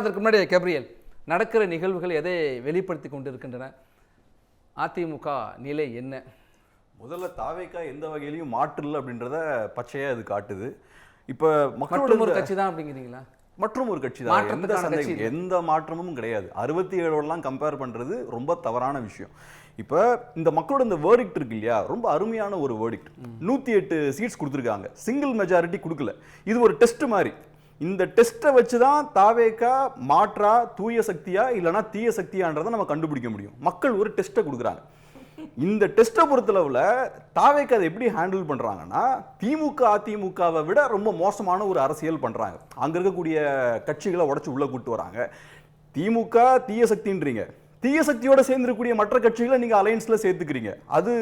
அதற்கு முன்னாடி கேப்ரியல், நடக்கிற நிகழ்வுகள் எதை வெளிப்படுத்தி கொண்டிருக்கின்றன? அதிமுக நிலை என்ன? முதல்ல தாவேக்கா எந்த வகையிலையும் மாற்றில்லை அப்படின்றத பச்சையா இது காட்டுது. இப்போ மக்களோட ஒரு கட்சி தான் அப்படிங்கிறீங்களா? மற்றும் ஒரு கட்சி தான், எந்த மாற்றமும் கிடையாது. 67 கம்பேர் பண்றது ரொம்ப தவறான விஷயம். இப்போ இந்த மக்களோட இந்த வேர்டிக்ட் இருக்கு இல்லையா, ரொம்ப அருமையான ஒரு வேர்டிக்ட். 108 சீட்ஸ் கொடுத்துருக்காங்க, சிங்கிள் மெஜாரிட்டி கொடுக்கல. இது ஒரு டெஸ்ட் மாதிரி. இந்த டெஸ்ட்டை வச்சு தான் தாவேக்கா மாற்றா, தூய சக்தியா இல்லைனா தீய சக்தியான்றதை நம்ம கண்டுபிடிக்க முடியும். மக்கள் ஒரு டெஸ்ட்டை கொடுக்குறாங்க. இந்த டெஸ்ட்டை பொறுத்தளவுல தாவேக்கா அதை எப்படி ஹேண்டில் பண்றாங்கன்னா, திமுக அதிமுகவை விட ரொம்ப மோசமான ஒரு அரசியல் பண்றாங்க. அங்க இருக்கக்கூடிய கட்சிகளை உடைச்சு உள்ள கூட்டு வராங்க. திமுக தீய சக்தின்றீங்க, தீய சக்தியோட சேர்ந்திருக்கக்கூடிய மற்ற கட்சிகளை நீங்க அலையன்ஸ்ல சேர்த்துக்கிறீங்க. அது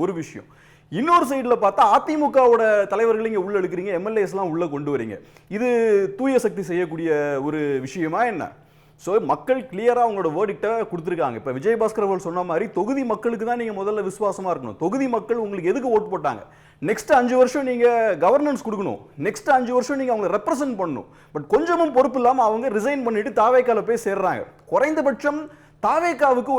ஒரு விஷயம். இன்னொரு சைடுல பார்த்தா அதிமுகவோட தலைவர்கள் இங்க உள்ள எடுக்கிறீங்க, எம்எல்ஏஸ் எல்லாம் உள்ள கொண்டு வரீங்க. இது தூய சக்தி செய்யக்கூடிய ஒரு விஷயமா என்ன? ஸோ மக்கள் கிளியரா அவங்களோட வேர்டிக்டை கொடுத்துருக்காங்க. இப்போ விஜயபாஸ்கர் அவர்கள் சொன்ன மாதிரி தொகுதி மக்களுக்கு தான் நீங்க முதல்ல விசுவாசமா இருக்கணும். தொகுதி மக்கள் உங்களுக்கு எதுக்கு ஓட்டு போட்டாங்க? நெக்ஸ்ட் 5 வருஷம் நீங்க கவர்னன்ஸ் கொடுக்கணும், நெக்ஸ்ட் 5 வருஷம் நீங்க அவங்களை ரெப்ரசென்ட் பண்ணணும். பட் கொஞ்சமும் பொறுப்பு இல்லாம அவங்க ரிசைன் பண்ணிட்டு தாவேக்கால போய் சேர்றாங்க. குறைந்தபட்சம் தாவேக்காவுக்கு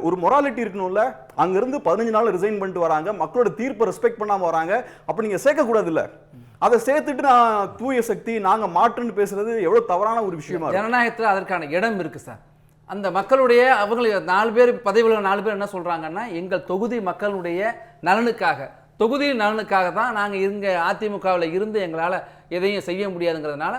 ஒரு மொராலிட்டி இருக்கணும்ல. அங்கிருந்து 15 நாள் ரிசைன் பண்ணிட்டு வராங்க, மக்களோட தீர்ப்பை ரெஸ்பெக்ட் பண்ணாம வராங்க. அப்ப நீங்க சேர்க்க கூடாது இல்ல? அதை சேர்த்துட்டு நான் தூய சக்தி நாங்க மாற்றுன்னு பேசுறது எவ்வளவு தவறான ஒரு விஷயமா? ஜனநாயகத்தில் அதற்கான இடம் இருக்கு சார். அந்த மக்களுடைய அவங்களுக்கு 4 பேர் பதவியில் 4 பேர் என்ன சொல்றாங்கன்னா, எங்கள் தொகுதி மக்களுடைய நலனுக்காக, தொகுதியின் நலனுக்காக தான் நாங்கள் இங்க அதிமுகவில் இருந்து எங்களால் எதையும் செய்ய முடியாதுங்கிறதுனால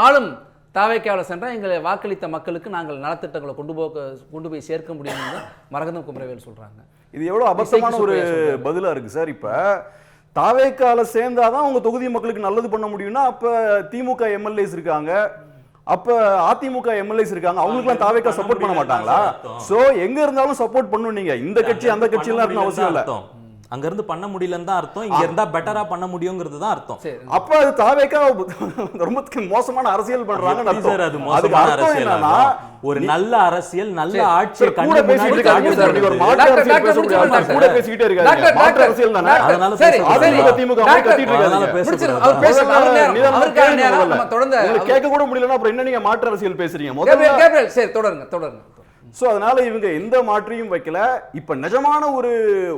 ஆளும் தாவேக்காவில் சென்றால் எங்களை வாக்களித்த மக்களுக்கு நாங்கள் நலத்திட்டங்களை கொண்டு போய் சேர்க்க முடியும்னு மரகதம் குமரவேல் சொல்றாங்க. இது எவ்வளவு அபத்தமான ஒரு பதிலா இருக்கு சார். இப்ப தாவேக்கால சேர்ந்தாதான் உங்க தொகுதி மக்களுக்கு நல்லது பண்ண முடியும்னா, அப்ப திமுக எம்எல்ஏஸ் இருக்காங்க, அப்ப அதிமுக எம்எல்ஏஸ் இருக்காங்க, அவங்களுக்கு எல்லாம் தாவேக்கா சப்போர்ட் பண்ண மாட்டாங்களா? சோ எங்க இருந்தாலும் சப்போர்ட் பண்ணும். நீங்க இந்த கட்சி அந்த கட்சி எல்லாம் இருக்கணும் அவசியம் இல்ல. அங்க இருந்து பண்ண முடியலன்னு தான் அர்த்தம், இங்க இருந்தா பெட்டரா பண்ண முடியுங்கிறது தான் அர்த்தம். அப்ப அது தாவேக்கா ரொம்ப மோசமான அரசியல் பண்றாங்க. அது மோசமான அரசியல் என்னன்னா, ஒரு நல்ல அரசியல் நல்ல ஆட்சியை கூட பேசிட்டு இருக்காங்க சார். நீங்க ஒரு மாற்று அரசியல் பேச முடியாது, கூட பேசிட்டே இருக்காங்க. மாற்று அரசியல் தானே, அதனால அதிமுக திமுக மாதிரி கத்திட்டு இருக்காங்க. அவர் பேசலாம், நேரம் தொடர்ந்து கேட்க கூட முடியலன்னா அப்புறம் என்ன நீங்க மாற்று அரசியல் பேசுறீங்க? முதல்ல சரி தொடருங்க. ஸோ அதனால இவங்க எந்த மாற்றியும் வைக்கல. இப்ப நிஜமான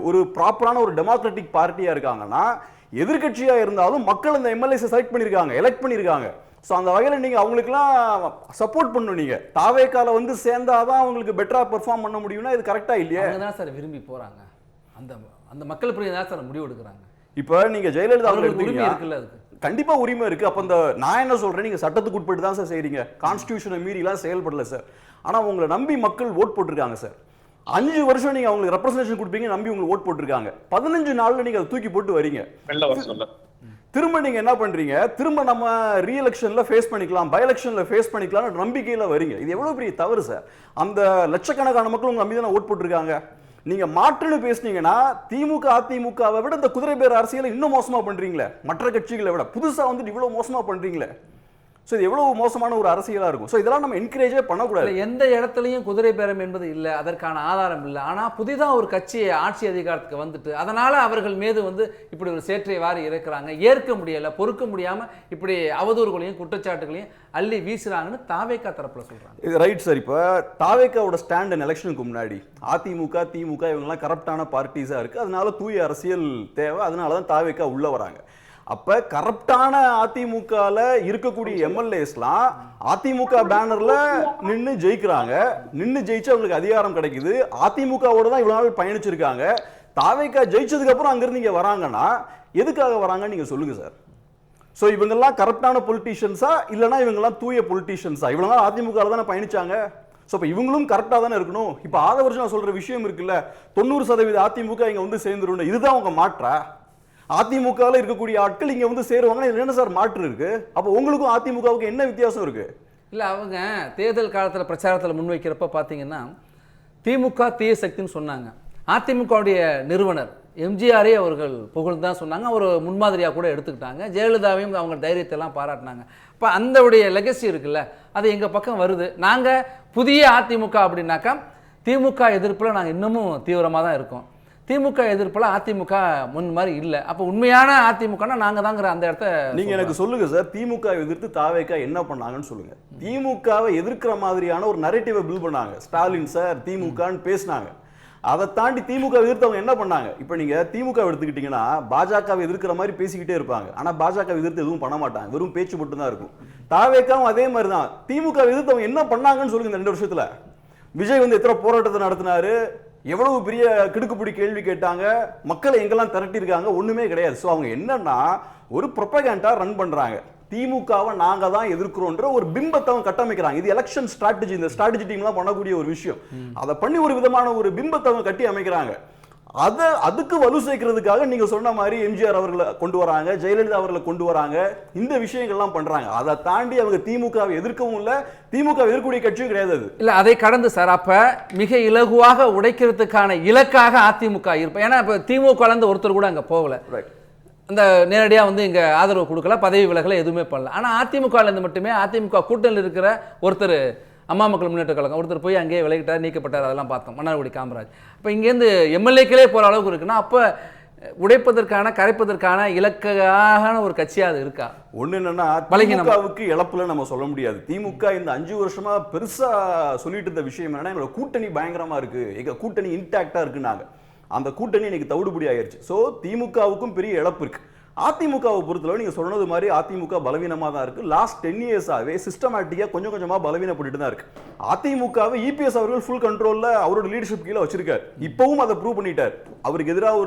ஒரு ப்ராப்பரான ஒரு டெமோக்ராட்டிக் பார்ட்டியா இருக்காங்கன்னா, எதிர்கட்சியா இருந்தாலும் மக்கள் அந்த எம்எல்ஏஸ் செலக்ட் பண்ணிருக்காங்க, எலெக்ட் பண்ணிருக்காங்க. ஸோ அந்த வகையில் நீங்க அவங்களுக்குலாம் சப்போர்ட் பண்ணணும். நீங்க தாவேக்கால வந்து சேர்ந்தாதான் அவங்களுக்கு பெட்டரா பெர்ஃபார்ம் பண்ண முடியும்னா இது கரெக்டா இல்லையா? தான் சார் விரும்பி போறாங்க, அந்த மக்கள் புரிய தான் சார் முடிவு எடுக்கிறாங்க. இப்ப நீங்க ஜெயலலிதா அவர்களுக்கு உரிமை இருக்குல்ல, அதுக்கு கண்டிப்பா உரிமை இருக்கு. அப்ப இந்த நான் என்ன சொல்றேன், நீங்க சட்டத்துக்கு உட்பட்டு தான் சார் செய்றீங்க, கான்ஸ்டிடியூஷனை மீறி எல்லாம் செயல்படல சார். ஆனா உங்களை நம்பி மக்கள் ஓட் போட்டிருக்காங்க சார். 5 வருஷம் நீங்க அவங்களுக்கு ரெப்ரசன்டேஷன் கொடுப்பீங்க, நம்பி உங்களுக்கு ஓட் போட்டிருக்காங்க. 15 நாள்ல நீங்க அதை தூக்கி போட்டு வரீங்க. திரும்ப நீங்க என்ன பண்றீங்க, திரும்ப நம்ம ரீ எலெக்ஷன்ல ஃபேஸ் பண்ணிக்கலாம், பை எலெக்ஷன்ல ஃபேஸ் பண்ணிக்கலாம் நம்பிக்கையில வரீங்க. இது எவ்வளவு பெரிய தவறு சார். அந்த லட்சக்கணக்கான மக்கள் உங்க நம்பி தானே ஓட் போட்டிருக்காங்க. நீங்க மாற்றுன்னு பேசுனீங்கன்னா திமுக அதிமுகவை விட இந்த குதிரை பேர் அரசியலை இன்னும் மோசமா பண்றீங்களே, மற்ற கட்சிகளை விட புதுசா வந்துட்டு இவ்வளவு மோசமா பண்றீங்களே. ஸோ இது எவ்வளவு மோசமான ஒரு அரசியலாக இருக்கும். ஸோ இதெல்லாம் நம்ம என்கரேஜே பண்ணக்கூடாது. எந்த இடத்துலையும் குதிரை பேரம் என்பது இல்லை, அதற்கான ஆதாரம் இல்லை. ஆனால் புதிதாக ஒரு கட்சியை ஆட்சி அதிகாரத்துக்கு வந்துட்டு அதனால் அவர்கள் மீது வந்து இப்படி ஒரு சேற்றை வாரி இறக்குறாங்க, ஏற்க முடியலை, பொறுக்க முடியாமல் இப்படி அவதூறுகளையும் குற்றச்சாட்டுகளையும் அள்ளி வீசுறாங்கன்னு தாவேக்கா தரப்புல சொல்றாங்க. இது ரைட் சார். இப்போ தாவேக்காவோட ஸ்டாண்ட் எலெக்ஷனுக்கு முன்னாடி அதிமுக திமுக இவங்கெல்லாம் கரப்டான பார்ட்டிஸாக இருக்குது, அதனால தூய அரசியல் தேவை, அதனால தான் தாவேக்கா உள்ள வராங்க. அப்ப கரப்டான அதிமுகல இருக்கக்கூடிய எம்எல்ஏஸ்லாம் அதிமுக பேனர்ல நின்று ஜெயிக்கிறாங்க, நின்று ஜெயிச்சு அவங்களுக்கு அதிகாரம் கிடைக்குது. அதிமுகவோட தான் இவ்வளவு நாள் பயணிச்சிருக்காங்க. தாவேக்கா ஜெயிச்சதுக்கு அப்புறம் அங்கிருந்து இங்க வராங்கன்னா எதுக்காக வராங்கன்னு நீங்க சொல்லுங்க சார். சோ இவங்கெல்லாம் கரப்டான பொலிட்டீஷியன்ஸா இல்லைன்னா இவங்கெல்லாம் தூய பொலிட்டீஷியன்ஸா? இவ்வளவு நாள் அதிமுக தானே பயணிச்சாங்க. ஸோ இப்போ இவங்களும் கரெக்டாக தானே இருக்கணும். இப்போ ஆதவர்ஷம் நான் சொல்ற விஷயம் இருக்குல்ல, 90% அதிமுக இங்க வந்து சேர்ந்துடும், இதுதான் உங்க மாற்றா? அதிமுகவில் இருக்கக்கூடிய ஆட்கள் இங்க வந்து சேருவாங்க, என்ன சார் மாற்று இருக்கு? அப்போ உங்களுக்கும் அதிமுகவுக்கு என்ன வித்தியாசம் இருக்கு? இல்லை, அவங்க தேர்தல் காலத்தில் பிரச்சாரத்தில் முன்வைக்கிறப்ப பார்த்தீங்கன்னா திமுக தீய சக்தின்னு சொன்னாங்க. அதிமுகவுடைய நிறுவனர் எம்ஜிஆரே அவர்கள் புகழ்ந்து தான் சொன்னாங்க, ஒரு முன்மாதிரியாக கூட எடுத்துக்கிட்டாங்க. ஜெயலலிதாவையும் அவங்க தைரியத்தெல்லாம் பாராட்டினாங்க. இப்போ அந்தவுடைய லெகசி இருக்குல்ல, அது எங்கள் பக்கம் வருது. நாங்கள் புதிய அதிமுக அப்படின்னாக்கா திமுக எதிர்ப்பில் நாங்கள் இன்னமும் தீவிரமாக தான் இருக்கோம். திமுக எதிர்ப்புல அதிமுக முன் மாதிரி இல்லை. அப்போ உண்மையான அதிமுகனா நாங்க தாங்கிற அந்த இடத்த நீங்க எனக்கு சொல்லுங்க சார், திமுக எதிர்த்து தாவேகா என்ன பண்ணாங்கன்னு சொல்லுங்க. திமுகவை எதிர்க்கிற மாதிரியான ஒரு நரேட்டிவை பில்ட் பண்ணாங்க. ஸ்டாலின் சார் திமுகன்னு பேசினாங்க. அதை தாண்டி திமுக எதிர்த்தவங்க என்ன பண்ணாங்க? இப்ப நீங்க திமுக எடுத்துக்கிட்டீங்கன்னா பாஜகவை எதிர்க்கிற மாதிரி பேசிக்கிட்டே இருப்பாங்க. ஆனா பாஜக எதிர்த்து எதுவும் பண்ண மாட்டாங்க, வெறும் பேச்சு மட்டும் தான் இருக்கும். தாவேகாவும் அதே மாதிரி தான். திமுக எதிர்த்தவங்க என்ன பண்ணாங்கன்னு சொல்லுங்க. இந்த 2 வருஷத்துல விஜய் வந்து எத்தனை போராட்டத்தை நடத்தினாரு, எவ்வளவு பெரிய கிடுக்குப்பிடி கேள்வி கேட்டாங்க, மக்களை எங்கெல்லாம் திரட்டி இருக்காங்க, ஒண்ணுமே கிடையாது. ஸோ அவங்க என்னன்னா ஒரு ப்ரொபகண்டா ரன் பண்றாங்க. திமுகவை நாங்க தான் எதிர்க்கிறோன்ற ஒரு பிம்பத்தை அவங்க கட்டமைக்கிறாங்க. இது எலெக்ஷன் ஸ்ட்ராட்டஜி, இந்த ஸ்ட்ராட்டஜி டீம்லாம் பண்ணக்கூடிய ஒரு விஷயம். அதை பண்ணி ஒரு விதமான ஒரு பிம்பத்தை அவங்க கட்டி அமைக்கிறாங்க. அதுக்கு வலு சேர்க்கிறதுக்காக நீங்க சொன்ன மாதிரி எம்ஜிஆர் அவர்களை கொண்டு வராங்க, ஜெயலலிதா அவர்களை கொண்டு வராங்க, இந்த விஷயங்கள்லாம் பண்றாங்க. அதை தாண்டி அவங்க திமுகவை எதிர்க்கவும் இல்லை, திமுக எதிர்க்கக்கூடிய கட்சியும் கிடையாது. இல்ல அதை கடந்து சார் அப்ப மிக இலகுவாக உடைக்கிறதுக்கான இலக்காக அதிமுக இருப்பேன். ஏன்னா இப்ப திமுக ஒருத்தர் கூட அங்க போகல, அந்த நேரடியாக வந்து இங்கே ஆதரவு கொடுக்கல, பதவி விலகலை எதுவுமே பண்ணல. ஆனால் அதிமுகலேருந்து மட்டுமே அதிமுக கூட்டணியில் இருக்கிற ஒருத்தர் அம்மா மக்கள் முன்னேற்ற கழகம் ஒருத்தர் போய் அங்கேயே விலகிட்டார், நீக்கப்பட்டார், அதெல்லாம் பார்த்தோம். மன்னார்குடி காமராஜ். இப்போ இங்கேருந்து எம்எல்ஏக்களே போகிற அளவுக்கு இருக்குன்னா அப்போ உடைப்பதற்கான கரைப்பதற்கான இலக்கான ஒரு கட்சியாக அது இருக்கா? ஒண்ணு என்னன்னா திமுகவுக்கு இழப்புல நம்ம சொல்ல முடியாது. திமுக இந்த 5 வருஷமா பெருசா சொல்லிட்டு இருந்த விஷயம் என்னன்னா எங்களோட கூட்டணி பயங்கரமா இருக்கு, எங்க கூட்டணி இன்டாக்டா இருக்குன்னாங்க. அந்த கூட்டணி இன்னைக்கு தவிடுபடி ஆயிருச்சு. ஸோ திமுகவுக்கும் பெரிய இழப்பு இருக்கு. அதிமுகவை பொறுத்தளவு நீங்க சொன்னது மாதிரி அதிமுக பலவீனமா தான் இருக்கு. லாஸ்ட் 10 இயர்ஸாவே சிஸ்டமேட்டிக்கா கொஞ்சம் கொஞ்சமா பலவீனப்பட்டு தான் இருக்கு. அதிமுகவை இபிஎஸ் அவர்கள் ஃபுல் கண்ட்ரோல்ல அவரோட லீடர்ஷிப் கீழே வச்சிருக்காரு. இப்பவும் அதை ப்ரூவ் பண்ணிட்டார். அவருக்கு எதிராக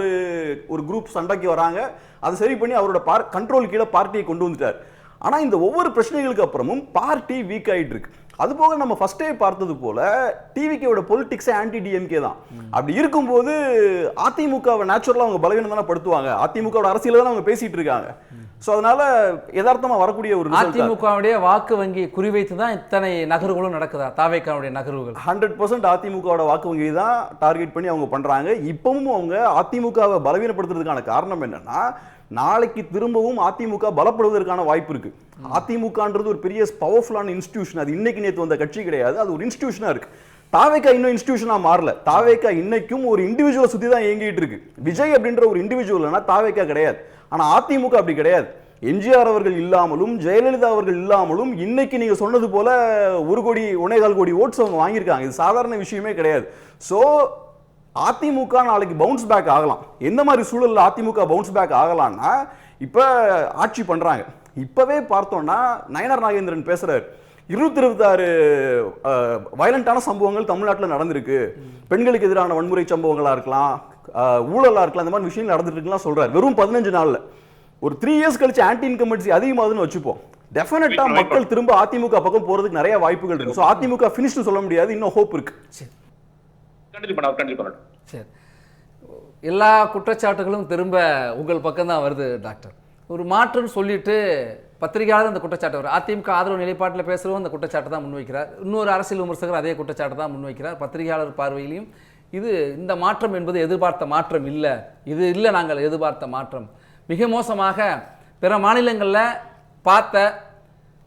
ஒரு குரூப் சண்டைக்கு வராங்க, அதை சரி பண்ணி அவரோட கண்ட்ரோல் கீழே பார்ட்டியை கொண்டு வந்துட்டார். ஆனா இந்த ஒவ்வொரு பிரச்சனைகளுக்கு அப்புறமும் பார்ட்டி வீக் ஆயிட்டு இருக்கு. அது போக நம்ம ஃபர்ஸ்டே பார்த்தது போல டிவிகேவோட பொலிட்டிக்ஸே ஆன்டி டிஎம்கே தான். அப்படி இருக்கும்போது அதிமுகவை நேச்சுரலா அவங்க பலவீனம் தானே படுத்துவாங்க. அதிமுகவோட அரசியல தான் அவங்க பேசிட்டு இருக்காங்க. ஸோ அதனால யதார்த்தமா வரக்கூடிய ஒரு அதிமுகவுடைய வாக்கு வங்கி குறிவைத்து தான் இத்தனை நகர்வுகளும் நடக்குதா? தாவேக்காவுடைய நகர்வுகள் 100% அதிமுகவோட வாக்கு வங்கி தான் டார்கெட் பண்ணி அவங்க பண்றாங்க. இப்பவும் அவங்க அதிமுகவை பலவீனப்படுத்துறதுக்கான காரணம் என்னன்னா நாளைக்கு திரும்பவும் அதிமுக பலப்படுவதற்கான வாய்ப்பு இருக்கு. அதிமுகன்றது ஒரு பெரிய பவர்ஃபுல்லான இன்ஸ்டிடியூஷன். அது இன்னைக்கு நேற்று வந்த கட்சி கிடையாது, அது ஒரு இன்ஸ்டிடியூஷனா இருக்கு. தாவேக்கா இன்னும் இன்ஸ்டிடியூஷனா மாறல. தாவேக்கா இன்னைக்கும் ஒரு இண்டிவிஜுவலை சுத்தி தான் இயங்கிட்டு இருக்கு. விஜய் அப்படின்ற ஒரு இண்டிவிஜுவல்னா தாவேக்கா கிடையாது. ஆனா அதிமுக அப்படி கிடையாது. எம்ஜிஆர் அவர்கள் இல்லாமலும் ஜெயலலிதா அவர்கள் இல்லாமலும் இன்னைக்கு நீங்க சொன்னது போல 1 கோடி 1.25 கோடி ஓட்ஸ் அவங்க வாங்கியிருக்காங்க. இது சாதாரண விஷயமே கிடையாது. ஸோ அதிமுக நாளைக்கு பவுன்ஸ் பேக் ஆகலாம். எந்த மாதிரி சூழல்ல அதிமுக பவுன்ஸ் பேக் ஆகலாம்னா இப்ப ஆட்சி பண்றாங்க. இப்பவே பார்த்தோம்னா நயனார் நாகேந்திரன் பேசுறாரு, 226 வயலண்டான சம்பவங்கள் தமிழ்நாட்டில் நடந்திருக்கு. பெண்களுக்கு எதிரான வன்முறை சம்பவங்களா இருக்கலாம், ஊழலா இருக்கலாம், இந்த மாதிரி விஷயங்கள் நடந்துட்டு இருக்கலாம் சொல்றாரு. வெறும் 15 நாள்ல. ஒரு 3 இயர்ஸ் கழிச்சு ஆன்டி இன்கம்பன்சி அதிகமாகுதுன்னு வச்சுப்போம். டெஃபினட்டா மக்கள் திரும்ப அதிமுக பக்கம் போறதுக்கு நிறைய வாய்ப்புகள் இருக்கு. ஸோ அதிமுக ஃபினிஷ்னு சொல்ல முடியாது, இன்னும் ஹோப் இருக்கு. சரி, எல்லா குற்றச்சாட்டுகளும் திரும்ப உங்கள் பக்கம் தான் வருது டாக்டர். ஒரு மாற்றுன்னு சொல்லிட்டு பத்திரிகையாளர் அந்த குற்றச்சாட்டு வரும். அதிமுக ஆதரவு நிலைப்பாட்டில் பேசுகிறவங்க அந்த குற்றச்சாட்டை தான் முன்வைக்கிறார். இன்னொரு அரசியல் விமர்சகர் அதே குற்றச்சாட்டை தான் முன்வைக்கிறார். பத்திரிகையாளர் பார்வையிலையும் இந்த மாற்றம் என்பது எதிர்பார்த்த மாற்றம் இல்லை, இது இல்லை நாங்கள் எதிர்பார்த்த மாற்றம். மிக மோசமாக பிற மாநிலங்களில் பார்த்த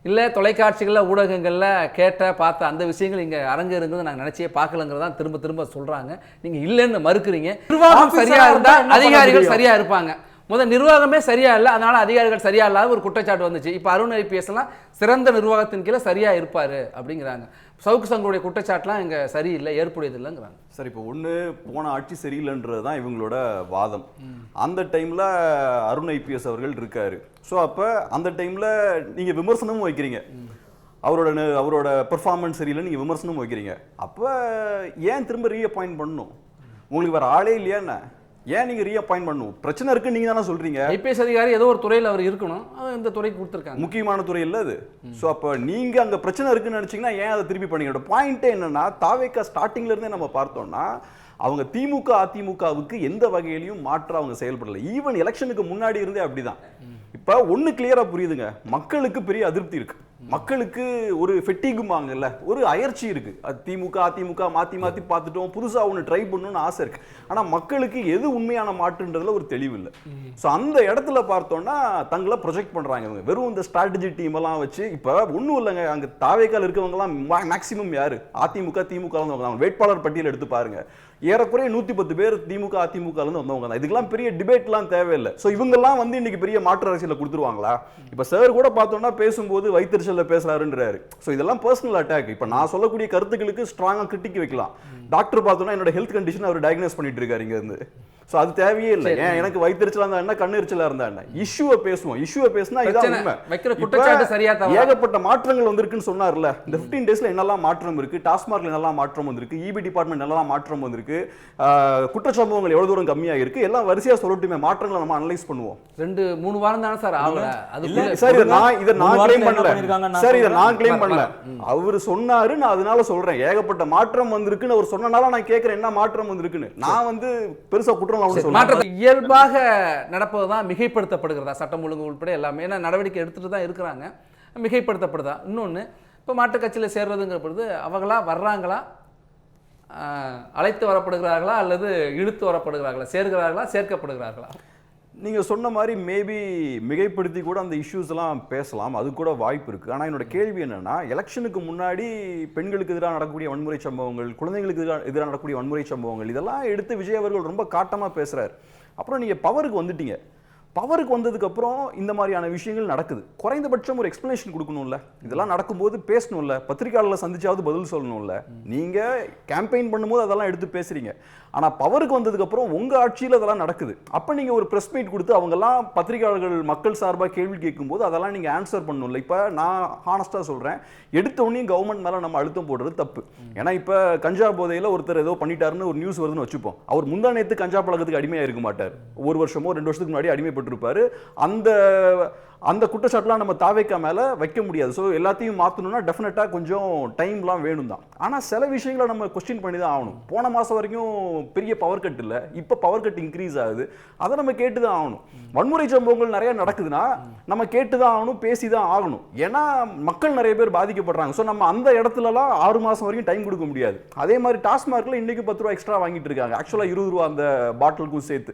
இல்லை தொலைக்காட்சிகளில் ஊடகங்களில் பார்த்த அந்த விஷயங்கள் இங்கே அரங்கேறுங்கிறது நாங்கள் நினச்சியே பார்க்கலங்கிறது தான் திரும்ப திரும்ப சொல்கிறாங்க. நீங்கள் இல்லைன்னு மறுக்கிறீங்க. நிர்வாகம் சரியாக இருந்தால் அதிகாரிகள் சரியாக இருப்பாங்க. முதல் நிர்வாகமே சரியா இல்லை, அதனால அதிகாரிகள் சரியா இல்லாத ஒரு குற்றச்சாட்டு வந்துச்சு. இப்போ அருண் ஐபிஎஸ் எல்லாம் சிறந்த நிர்வாகத்தின் கீழே சரியா இருப்பாரு அப்படிங்கிறாங்க. சவுக்கு சங்கருடைய குற்றச்சாட்டுலாம் இங்கே சரியில்லை, ஏற்புடையது இல்லைங்கிறாங்க. சரி, இப்போ ஒன்று போன ஆட்சி சரியில்லைன்றது தான் இவங்களோட வாதம். அந்த டைமில் அருண் ஐபிஎஸ் அவர்கள் இருக்காரு. ஸோ அப்போ அந்த டைமில் நீங்கள் விமர்சனமும் வைக்கிறீங்க, அவரோட பெர்ஃபார்மன்ஸ் சரியில்லை நீங்கள் விமர்சனமும் வைக்கிறீங்க. அப்போ ஏன் திரும்ப ரீஅப்பாயிண்ட் பண்ணணும்? உங்களுக்கு வேறு ஆளே இல்லையா என்ன? ஏன் நீங்க ரீஅப்பாயிண்ட் பண்ணணும்? பிரச்சனை இருக்கு நீங்க தானே சொல்றீங்க. ஐபிஎஸ் அதிகாரி ஏதோ ஒரு துறையில் அவர் இருக்கணும், இந்த துறைக்கு கொடுத்துருக்காங்க, முக்கியமான துறை இல்லை அது. ஸோ அப்போ நீங்க அங்க பிரச்சனை இருக்குன்னு நினைச்சீங்கன்னா ஏன் அதை திருப்பி பண்ணீங்க? பாயிண்டே என்னன்னா தாவேக்கா ஸ்டார்டிங்ல இருந்தே நம்ம பார்த்தோம்னா அவங்க திமுக அதிமுகவுக்கு எந்த வகையிலையும் மாற்ற அவங்க செயல்படல. ஈவன் எலெக்ஷனுக்கு முன்னாடி இருந்தே அப்படிதான். இப்ப ஒண்ணு கிளியரா புரியுதுங்க, மக்களுக்கு பெரிய அதிருப்தி இருக்கு. மக்களுக்கு ஒரு ஃபெட்டிகுமாங்கல்ல, ஒரு அயற்சி இருக்கு. திமுக அதிமுக மாத்தி மாத்தி பார்த்துட்டோம், புதுசா ஒன்று ட்ரை பண்ணணும்னு ஆசை இருக்கு. ஆனா மக்களுக்கு எது உண்மையான மாற்றுன்றதுல ஒரு தெளிவு இல்லை. ஸோ அந்த இடத்துல பார்த்தோம்னா தங்களை ப்ரொஜெக்ட் பண்றாங்க இவங்க. வெறும் இந்த ஸ்ட்ராட்டஜி டீம் எல்லாம் வச்சு இப்ப ஒன்றும் இல்லைங்க. அங்க தாவேக்கால் இருக்கவங்க எல்லாம் மேக்சிமம் யாரு அதிமுக திமுக வேட்பாளர் பட்டியல் எடுத்து பாருங்க. ஏறக்குறைய 110 பேர் திமுக அதிமுக இருந்து வந்தவங்க தான். இதுக்கெல்லாம் பெரிய டிபேட்லாம் தேவையில்லை. ஸோ இவங்கெல்லாம் வந்து இன்னைக்கு பெரிய மாற்று அரசியல கொடுத்துருவாங்களா? இப்ப சார் கூட பார்த்தோம்னா பேசும்போது வைத்தறிச்சல்ல பேசுறாருன்றாரு. ஸோ இதெல்லாம் பர்சனல் அட்டாக். இப்ப நான் சொல்லக்கூடிய கருத்துக்களுக்கு ஸ்ட்ராங்கா கிரிட்டிக் வைக்கலாம். டாக்டர் பார்த்தோம்னா என்னோட ஹெல்த் கண்டிஷன் அவர் டயக்னோஸ் பண்ணிட்டு இருக்காரு இங்க இருந்து. சோ அது தேவையே இல்லை. ஏன் எனக்கு வயிற்றுச்சலா இருந்தா என்ன, கண்ணு எரிச்சலா இருந்தா என்ன, இஷ்யூவை பேசுவோம். இஷ்யூவை பேசினா இதான் உண்மை. வைக்கிற குற்றச்சாட்டு சரியா தவறா? ஏகப்பட்ட மாற்றங்கள் வந்திருக்குன்னு சொன்னார்ல. இந்த 15 டேஸ்ல என்னெல்லாம் மாற்றம் இருக்கு, டாஸ்மார்க்ல என்னெல்லாம் மாற்றம் வந்திருக்கு, இபி டிபார்ட்மெண்ட் என்னெல்லாம் மாற்றம் வந்திருக்கு, குற்றச்சம்பவங்கள் எவ்வளவு தூரம் கம்மியா இருக்கு, எல்லாம் வரிசையா சொல்லட்டுமே. மாற்றங்களை நம்ம அனலைஸ் பண்ணுவோம். 2-3 வாரம் தானே சார் ஆகல. அது சார் இதை நான் கிளைம் பண்ணல. சார் இதை நான் கிளைம் பண்ணல. அவர் சொன்னாரு, நான் அதனால சொல்றேன். ஏகப்பட்ட மாற்றம் வந்திருக்குன்னு அவர் சொன்னனால நான் கேட்கிறேன் என்ன மாற்றம் வந்திருக்குன்னு. நான் வந்து பெருசா குற்றம் இயல்பாக நடப்பதுதான் மிகைப்படுத்தப்படுகிறதா சட்டம் ஒழுங்கு உட்பட எல்லாமே? ஏன்னா நடவடிக்கை எடுத்துட்டு தான் இருக்கிறாங்க. மிகைப்படுத்தப்படுதா? இன்னொன்று, இப்போ மாற்றுக் கட்சியில் சேர்றதுங்கிற பொழுது அவங்களா வர்றாங்களா, அழைத்து வரப்படுகிறார்களா, அல்லது இழுத்து வரப்படுகிறார்களா, சேர்கிறார்களா, சேர்க்கப்படுகிறார்களா? நீங்கள் சொன்ன மாதிரி மேபி மிகைப்படுத்தி கூட அந்த இஷ்யூஸ் எல்லாம் பேசலாம். அது கூட வாய்ப்பு இருக்குது. ஆனால் என்னோட கேள்வி என்னென்னா, எலெக்ஷனுக்கு முன்னாடி பெண்களுக்கு எதிராக நடக்கக்கூடிய வன்முறை சம்பவங்கள், குழந்தைங்களுக்கு எதிராக நடக்கக்கூடிய வன்முறை சம்பவங்கள், இதெல்லாம் எடுத்து விஜய் அவர்கள் ரொம்ப காட்டமாக பேசுகிறார். அப்புறம் நீங்கள் பவருக்கு வந்துட்டீங்க. பவருக்கு வந்ததுக்கப்புறம் இந்த மாதிரியான விஷயங்கள் நடக்குது. குறைந்தபட்சம் ஒரு எக்ஸ்பிளனேஷன் கொடுக்கணும்ல. இதெல்லாம் நடக்கும்போது பேசணும்ல. பத்திரிகையாளர்களை சந்திச்சாவது பதில் சொல்லணும்ல. நீங்கள் கேம்பெயின் பண்ணும்போது அதெல்லாம் எடுத்து பேசுறீங்க. ஆனால் பவருக்கு வந்ததுக்கப்புறம் உங்கள் ஆட்சியில் அதெல்லாம் நடக்குது. அப்போ நீங்கள் ஒரு ப்ரெஸ் மீட் கொடுத்து அவங்கெல்லாம் பத்திரிகையாளர்கள் மக்கள் சார்பாக கேள்வி கேட்கும்போது அதெல்லாம் நீங்கள் ஆன்சர் பண்ணணும்ல. இப்போ நான் ஹானஸ்ட்டாக சொல்கிறேன், எடுத்தோடனே கவர்மெண்ட் மேலே நம்ம அழுத்தம் போடுறது தப்பு. ஏன்னா இப்போ கஞ்சா போதையில் ஒருத்தர் ஏதோ பண்ணிட்டாருன்னு ஒரு நியூஸ் வருதுன்னு வச்சுப்போம். அவர் முந்தா நேத்து கஞ்சா பழக்கத்துக்கு அடிமையாக இருக்க மாட்டார். 1 வருஷமோ 2 வருஷத்துக்கு முன்னாடி அடிமைப்பட்டிருப்பாரு. அந்த குற்றச்சாட்டுலாம் நம்ம தாவேக்கா மேலே வைக்க முடியாது. ஸோ எல்லாத்தையும் மாற்றணும்னா டெஃபினட்டாக கொஞ்சம் டைம்லாம் வேணும் தான். ஆனால் சில விஷயங்களை நம்ம கொஸ்டின் பண்ணி தான் ஆகணும். போன மாதம் வரைக்கும் பெரிய பவர் கட் இல்லை, இப்போ பவர் கட் இன்க்ரீஸ் ஆகுது. அதை நம்ம கேட்டு தான் ஆகணும். வன்முறை சம்பவங்கள் நிறைய நடக்குதுன்னா நம்ம கேட்டு தான் ஆகணும், பேசி தான் ஆகணும். ஏன்னா மக்கள் நிறைய பேர் பாதிக்கப்படுறாங்க. ஸோ நம்ம அந்த இடத்துலலாம் 6 மாதம் வரைக்கும் டைம் கொடுக்க முடியாது. அதே மாதிரி டாஸ்மார்க்கில் இன்றைக்கி 10 ரூபா எக்ஸ்ட்ரா வாங்கிட்டு இருக்காங்க. ஆக்சுவலாக 20 ரூபா அந்த பாட்டிலுக்கும் சேர்த்து.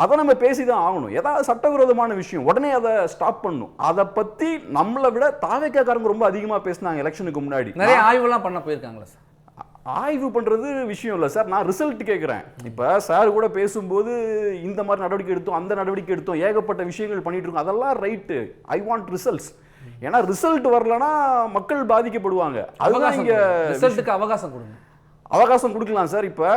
அதை நம்ம பேசி தான் ஆகணும். ஏதாவது சட்டவிரோதமான விஷயம் உடனே அதை ஸ்டாப் பண்ணணும். அதை பற்றி நம்மளை விட தாவேக்காரங்க ரொம்ப அதிகமாக பேசினாங்க எலெக்ஷனுக்கு முன்னாடி. நிறைய ஆய்வுலாம் பண்ண போயிருக்காங்களா சார்? ஆய்வு பண்ணுறது விஷயம் இல்லை சார், நான் ரிசல்ட் கேட்குறேன். இப்போ சார் கூட பேசும்போது இந்த மாதிரி நடவடிக்கை எடுத்தோம், அந்த நடவடிக்கை எடுத்தோம், ஏகப்பட்ட விஷயங்கள் பண்ணிட்டு இருக்கோம். அதெல்லாம் ரைட்டு. I want results. ஏன்னா ரிசல்ட் வரலன்னா மக்கள் பாதிக்கப்படுவாங்க. அதுதான் இங்கே ரிசல்ட்டுக்கு அவகாசம் கொடுங்க. அவகாசம் கொடுக்கலாம் சார். இப்போ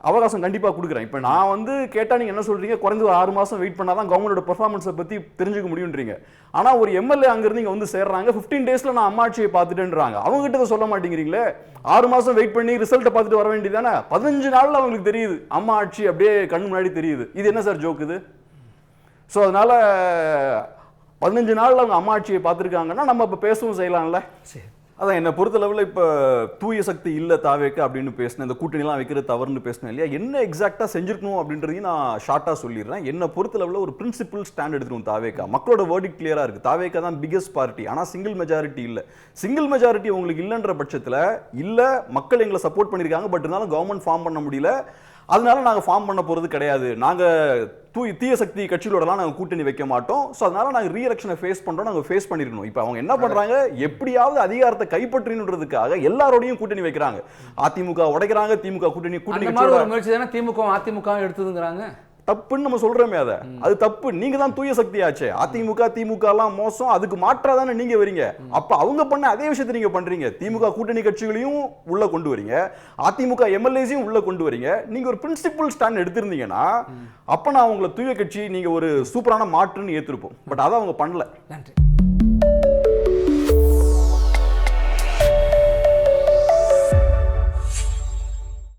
அவகாசம் கண்டிப்பாக கொடுக்குறேன். இப்போ நான் வந்து கேட்டால் நீங்கள் என்ன சொல்கிறீங்க, குறைஞ்சது 6 மாதம் வெயிட் பண்ணால் தான் கவர்மெண்டோட பெர்ஃபார்மன்ஸை பற்றி தெரிஞ்சுக்க முடியுன்றீங்க. ஆனால் ஒரு எம்எல்ஏ அங்கேருந்து இங்கே வந்து சேர்றாங்க, 15 டேஸில் நான் அம்மாட்சியை பார்த்துட்டேன்றாங்க. அவங்ககிட்ட சொல்ல மாட்டேங்கிறீங்களே. 6 மாதம் வெயிட் பண்ணி ரிசல்ட்டை பார்த்துட்டு வர வேண்டியதானே? 15 நாளில் அவங்களுக்கு தெரியுது, அம்மா ஆட்சி அப்படியே கண் முன்னாடி தெரியுது. இது என்ன சார் ஜோக்கு இது? ஸோ அதனால் 15 நாளில் அவங்க அம்மா ஆட்சியை பார்த்துருக்காங்கன்னா நம்ம இப்போ பேசவும் செய்யலாம்ல. சரி, அதான் என்னை பொறுத்தளவில் இப்போ தூய சக்தி இல்லை தாவேக்கு அப்படின்னு பேசினேன். இந்த கூட்டணிலாம் வைக்கிற தவறுன்னு பேசினேன் இல்லையா? என்ன எக்ஸாக்டாக செஞ்சிருக்கணும் அப்படின்றதையும் நான் ஷார்ட்டாக சொல்லிடுறேன். என்னை பொறுத்தளவில் ஒரு பிரின்சிபல் ஸ்டாண்ட் எடுத்துக்கணும் தாவேக்கா. மக்களோட வேர்டிக் கிளியராக இருக்குது. தாவேக்கா தான் பிகெஸ்ட் பார்ட்டி. ஆனால் சிங்கிள் மெஜாரிட்டி இல்லை. சிங்கிள் மெஜாரிட்டி உங்களுக்கு இல்லைன்ற பட்சத்தில் இல்லை, மக்கள் எங்களை சப்போர்ட் பண்ணியிருக்காங்க, பட் இருந்தாலும் கவர்மெண்ட் ஃபார்ம் பண்ண முடியல, அதனால நாங்கள் ஃபார்ம் பண்ண போகிறது கிடையாது, நாங்கள் தீய சக்தி கட்சிகளோடலாம் நாங்கள் கூட்டணி வைக்க மாட்டோம், ஸோ அதனால நாங்கள் ரீஎலெக்ஷனை ஃபேஸ் பண்ணுறோம், நாங்கள் ஃபேஸ் பண்ணிருக்கணும். இப்போ அவங்க என்ன பண்ணுறாங்க, எப்படியாவது அதிகாரத்தை கைப்பற்றினுன்றதுக்காக எல்லாரோடையும் கூட்டணி வைக்கிறாங்க. அதிமுக உடைக்கிறாங்க, திமுக கூட்டணி முயற்சி தானே திமுக அதிமுக எடுத்துதுங்கிறாங்க. தப்புன்னு நம்ம சொல்றோமே, அது தப்பு. நீங்க தான் தூய சக்தி ஆச்சே. அதிமுக திமுக எல்லாம் மோசம், அதுக்கு மாற்றா தானே நீங்க வரீங்க. அப்ப அவங்க பண்ண அதே விஷயத்தை நீங்க பண்றீங்க. திமுக கூட்டணி கட்சிகளையும் உள்ள கொண்டு வரீங்க, அதிமுக எம்எல்ஏஸையும் உள்ள கொண்டு வரீங்க. நீங்க ஒரு பிரின்சிபல் ஸ்டாண்ட் எடுத்திருந்தீங்கன்னா அப்ப நான் உங்களை தூய கட்சி நீங்க ஒரு சூப்பரான மாற்றுன்னு ஏத்திருப்போம். பட் அதை அவங்க பண்ணல. நன்றி.